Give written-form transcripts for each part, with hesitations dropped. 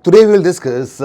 Today we will discuss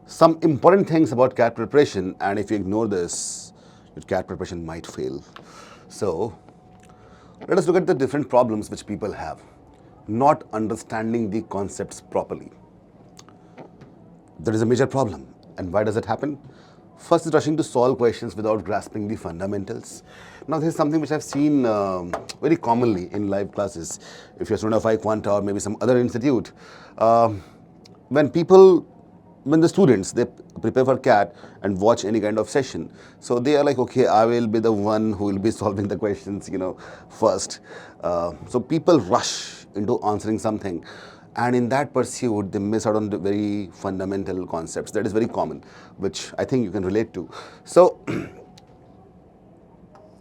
some important things about CAT preparation, and if you ignore this, your CAT preparation might fail. So, let us look at the different problems which people have. Not understanding the concepts properly. There is a major problem. And why does it happen? First is rushing to solve questions without grasping the fundamentals. Now, this is something which I've seen very commonly in live classes. If you're a student of iQuanta or maybe some other institute, when the students, they prepare for CAT and watch any kind of session, so they are like, okay, I will be the one who will be solving the questions, first. So people rush into answering something, and in that pursuit, they miss out on the very fundamental concepts. That is very common, which I think you can relate to. So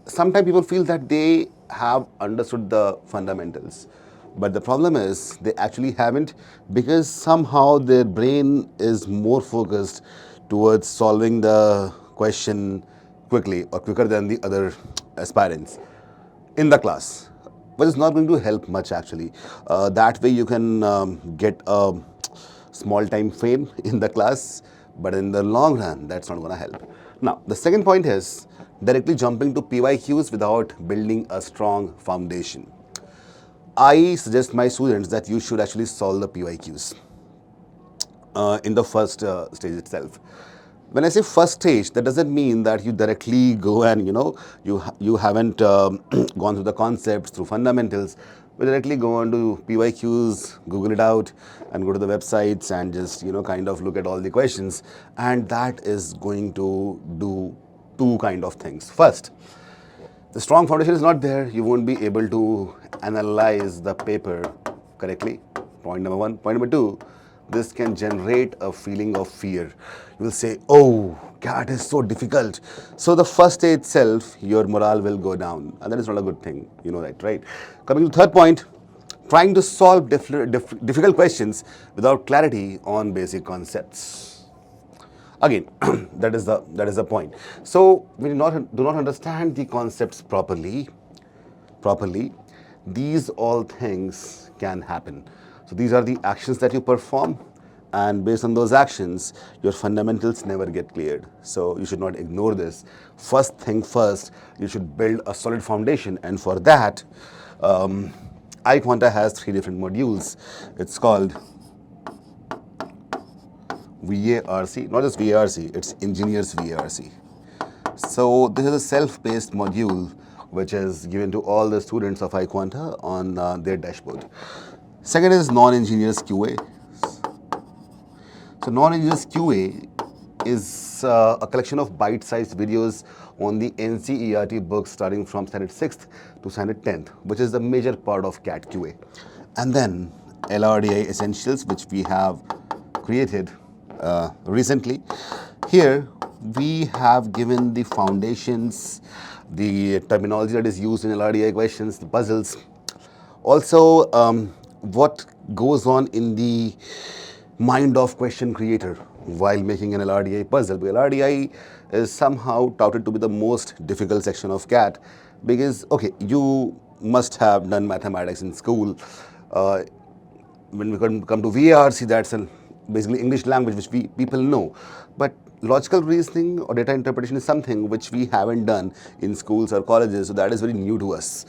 sometimes people feel that they have understood the fundamentals, but the problem is they actually haven't, because somehow their brain is more focused towards solving the question quickly or quicker than the other aspirants in the class, but it's not going to help much actually. That way you can get a small time fame in the class, but in the long run, that's not going to help. Now, the second point is directly jumping to PYQs without building a strong foundation. I suggest my students that you should actually solve the PYQs in the first stage itself. When I say first stage, that doesn't mean that you directly go and you haven't gone through the concepts, through fundamentals. We directly go on to PYQs, Google it out, and go to the websites and just kind of look at all the questions. And that is going to do two kind of things. First, the strong foundation is not there. You won't be able to analyze the paper correctly. Point number one. Point number two, this can generate a feeling of fear. You will say, oh, CAT is so difficult. So the first day itself, your morale will go down. And that is not a good thing. You know that, right? Coming to the third point, trying to solve difficult questions without clarity on basic concepts. Again, that is the point. So when you do not understand the concepts properly, these all things can happen. So these are the actions that you perform, and based on those actions, your fundamentals never get cleared. So you should not ignore this. First thing first, you should build a solid foundation, and for that, iQuanta has 3 different modules. It's called VARC, not just VARC, it's Engineers VARC. So this is a self-paced module which is given to all the students of iQuanta on their dashboard. Second is non-engineers QA. So non-engineers QA is a collection of bite-sized videos on the NCERT books starting from standard 6th to standard 10th, which is the major part of CAT QA. And then LRDI Essentials, which we have created recently. Here we have given the foundations, the terminology that is used in LRDI questions, the puzzles. Also, what goes on in the mind of question creator while making an LRDI puzzle. Because LRDI is somehow touted to be the most difficult section of CAT, because, okay, you must have done mathematics in school. When we come to VARC, that's basically English language, which people know. But logical reasoning or data interpretation is something which we haven't done in schools or colleges, so that is very new to us.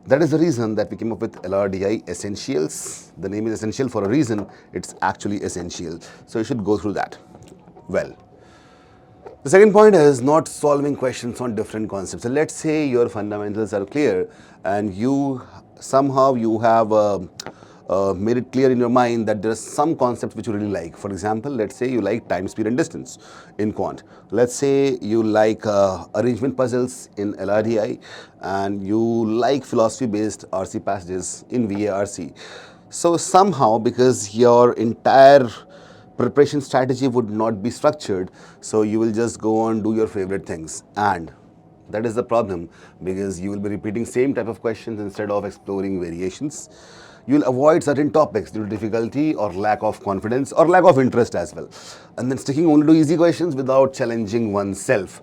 That is the reason that we came up with LRDI Essentials. The name is essential for a reason. It's actually essential. So you should go through that. Well, the second point is not solving questions on different concepts. So let's say your fundamentals are clear and you have made it clear in your mind that there are some concepts which you really like. For example, let's say you like time, speed and distance in quant. Let's say you like arrangement puzzles in LRDI, and you like philosophy-based RC passages in VARC. So somehow, because your entire preparation strategy would not be structured, so you will just go on do your favorite things, and that is the problem, because you will be repeating same type of questions instead of exploring variations. You will avoid certain topics due to difficulty or lack of confidence or lack of interest as well, and then sticking only to easy questions without challenging oneself.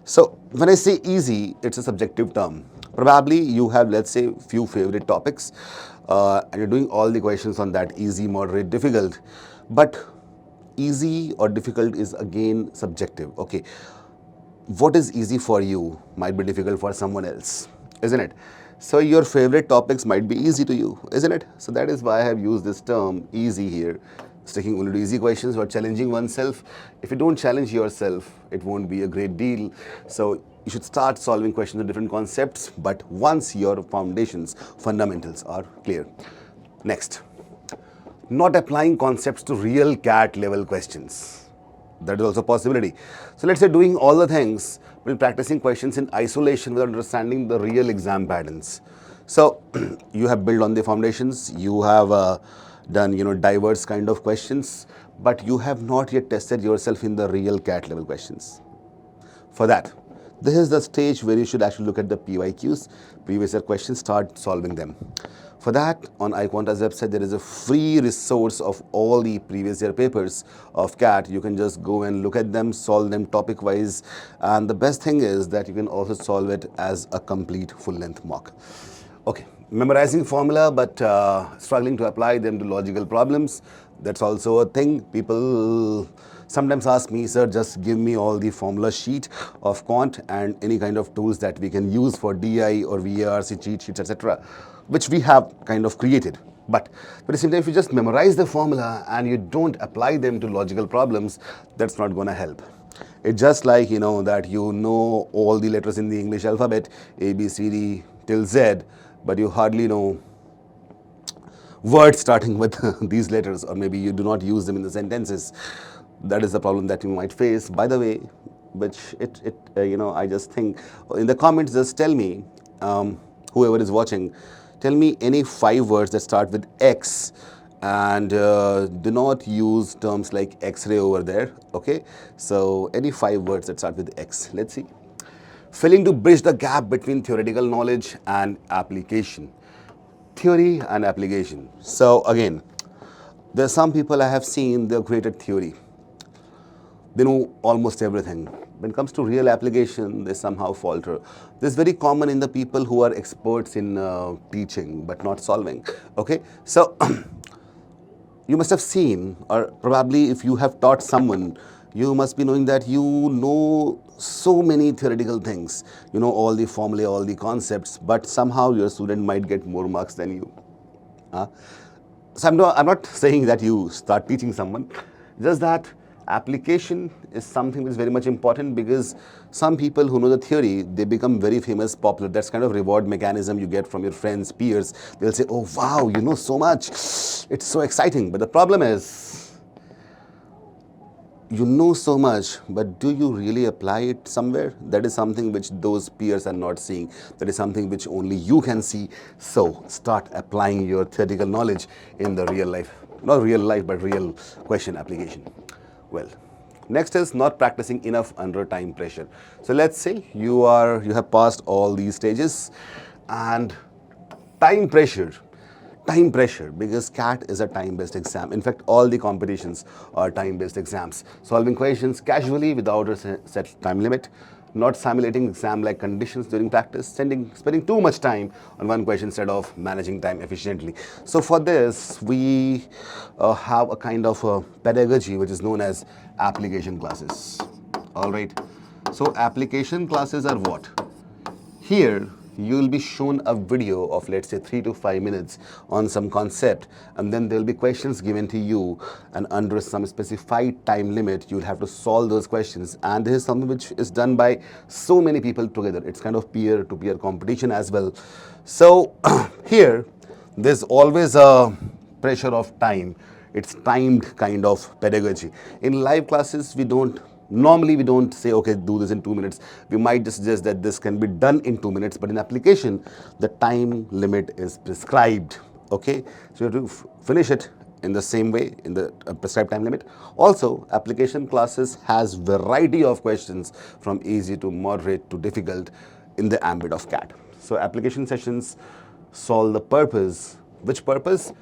So when I say easy, it's a subjective term. Probably you have, let's say, few favorite topics, and you're doing all the questions on that: easy, moderate, difficult. But easy or difficult is again subjective. Okay, what is easy for you might be difficult for someone else, isn't it? So your favorite topics might be easy to you, isn't it? So that is why I have used this term easy here, sticking only to easy questions or challenging oneself. If you don't challenge yourself, it won't be a great deal. So you should start solving questions with different concepts, but once your foundations, fundamentals are clear. Next, not applying concepts to real CAT level questions. That is also a possibility. So let's say doing all the things, but practicing questions in isolation without understanding the real exam patterns. So you have built on the foundations, you have done diverse kind of questions, but you have not yet tested yourself in the real CAT level questions. For that, this is the stage where you should actually look at the PYQs, previous year questions, start solving them. For that, on iQuanta's website, there is a free resource of all the previous year papers of CAT. You can just go and look at them, solve them topic wise. And the best thing is that you can also solve it as a complete full length mock. Okay, memorizing formula but struggling to apply them to logical problems. That's also a thing. People sometimes ask me, sir, just give me all the formula sheet of quant and any kind of tools that we can use for DI or VARC cheat sheets, etc., which we have kind of created. But at the same time, if you just memorize the formula and you don't apply them to logical problems, that's not going to help. It's just like, that all the letters in the English alphabet, A, B, C, D till Z, but you hardly know words starting with these letters, or maybe you do not use them in the sentences. That is the problem that you might face. By the way, which I just think in the comments, just tell me, whoever is watching, tell me any 5 words that start with X, and do not use terms like X-ray over there. Okay, so any 5 words that start with X. Let's see. Failing to bridge the gap between theoretical knowledge and application. Theory and application. So again, there are some people I have seen, they're great at theory. They know almost everything. When it comes to real application, they somehow falter. This is very common in the people who are experts in teaching but not solving. Okay, so you must have seen, or probably if you have taught someone, you must be knowing that you know so many theoretical things. You know all the formulae, all the concepts, but somehow your student might get more marks than you. So I'm not saying that you start teaching someone, just that application is something which is very much important, because some people who know the theory, they become very famous, popular. That's kind of reward mechanism you get from your friends, peers. They'll say, oh wow, you know so much, it's so exciting. But the problem is, you know so much, but do you really apply it somewhere? That is something which those peers are not seeing. That is something which only you can see. So start applying your theoretical knowledge in the real life. Not real life, but real question application. Well, next is not practicing enough under time pressure. So let's say you have passed all these stages, and time pressure, because CAT is a time-based exam. In fact, all the competitions are time-based exams. Solving questions casually without a set time limit, not simulating exam-like conditions during practice, spending too much time on one question instead of managing time efficiently. So for this, we have a kind of a pedagogy which is known as application classes. All right. So application classes are what? Here, you will be shown a video of, let's say, 3 to 5 minutes on some concept, and then there will be questions given to you, and under some specified time limit, you'll have to solve those questions. And this is something which is done by so many people together. It's kind of peer-to-peer competition as well. So here, there's always a pressure of time. It's timed kind of pedagogy. In live classes, normally we don't say, okay, do this in 2 minutes. We might just suggest that this can be done in 2 minutes, but in application, the time limit is prescribed. Okay, so you have to finish it in the same way, in the prescribed time limit. Also, application classes has variety of questions from easy to moderate to difficult in the ambit of CAT. So application sessions solve the purpose. Which purpose?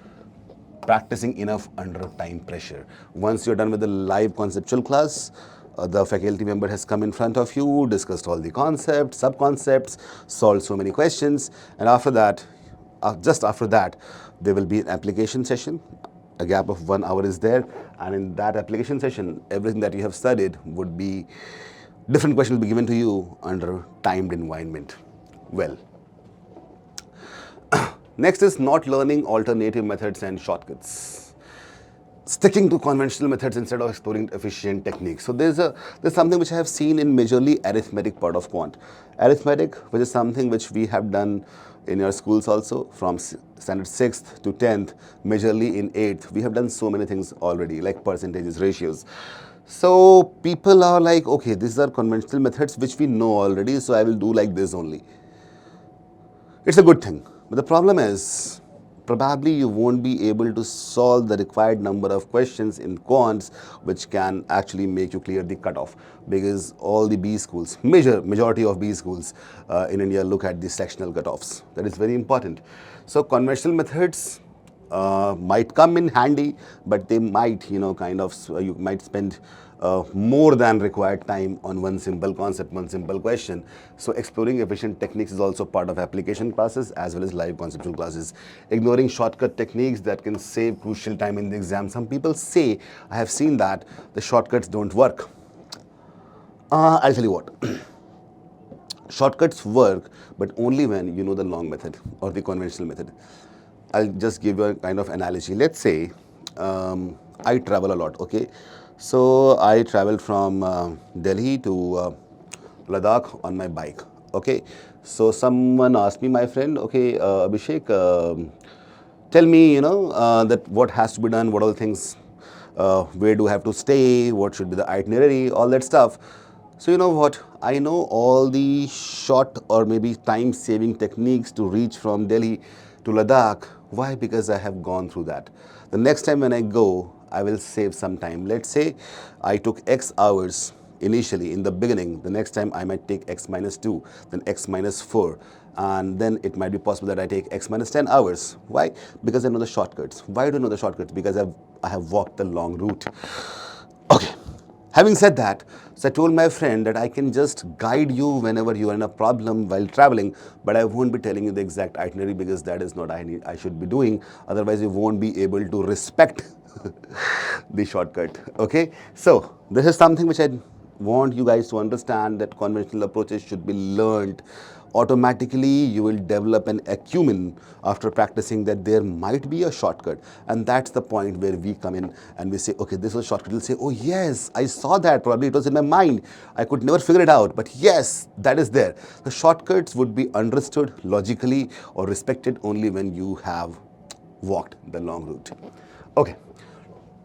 Practicing enough under time pressure. Once you're done with the live conceptual class, The faculty member has come in front of you, discussed all the concepts, sub-concepts, solved so many questions, and after that, just after that, there will be an application session. A gap of 1 hour is there, and in that application session, everything that you have studied would be, different questions will be given to you under timed environment. Well, next is not learning alternative methods and shortcuts. Sticking to conventional methods instead of exploring efficient techniques. So there's something which I have seen in majorly arithmetic part of quant. Arithmetic, which is something which we have done in your schools also, from standard 6th to 10th, majorly in 8th. We have done so many things already, like percentages, ratios. So people are like, okay, these are conventional methods which we know already, so I will do like this only. It's a good thing. But the problem is, probably you won't be able to solve the required number of questions in quants which can actually make you clear the cutoff, because all the B schools, majority of B schools in India look at the sectional cutoffs. That is very important. So conventional methods might come in handy, but they might, you might spend more than required time on one simple concept, one simple question. So exploring efficient techniques is also part of application classes as well as live conceptual classes. Ignoring shortcut techniques that can save crucial time in the exam. Some people say, I have seen that the shortcuts don't work. I'll tell you what. Shortcuts work, but only when you know the long method or the conventional method. I'll just give you a kind of analogy. Let's say I travel a lot, okay? So I traveled from Delhi to Ladakh on my bike, okay? So someone asked me, my friend, okay, Abhishek, tell me, that what has to be done, what all things, where do I have to stay, what should be the itinerary, all that stuff. So you know what, I know all the short or maybe time-saving techniques to reach from Delhi to Ladakh. Why? Because I have gone through that. The next time when I go, I will save some time. Let's say I took X hours initially in the beginning. The next time I might take X minus 2, then X minus 4. And then it might be possible that I take X minus 10 hours. Why? Because I know the shortcuts. Why do I know the shortcuts? Because I have walked the long route. Okay. Having said that, so I told my friend that I can just guide you whenever you are in a problem while traveling, but I won't be telling you the exact itinerary, because that is not I should be doing. Otherwise, you won't be able to respect the shortcut. Okay, so this is something which I want you guys to understand, that conventional approaches should be learned. Automatically you will develop an acumen after practicing that there might be a shortcut, and that's the point where we come in and we say, okay, this was a shortcut. You'll say, oh yes, I saw that, probably it was in my mind, I could never figure it out, but yes, that is there. The shortcuts would be understood logically or respected only when you have walked the long route. Okay.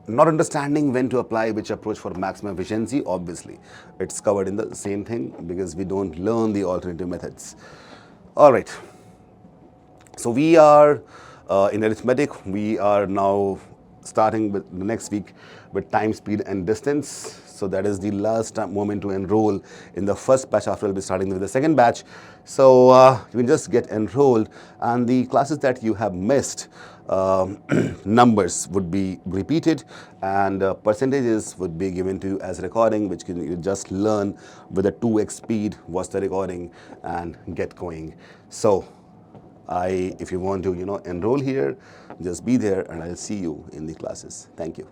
Not understanding when to apply which approach for maximum efficiency, obviously it's covered in the same thing, because we don't learn the alternative methods. All right, so we are in arithmetic. We are now starting with the next week with time, speed and distance. So that is the last moment to enroll in the first batch. After we'll be starting with the second batch. So you can just get enrolled, and the classes that you have missed, numbers would be repeated, and percentages would be given to you as recording, which you just learn with a 2x speed, watch the recording and get going. So if you want to enroll here, just be there, and I'll see you in the classes. Thank you.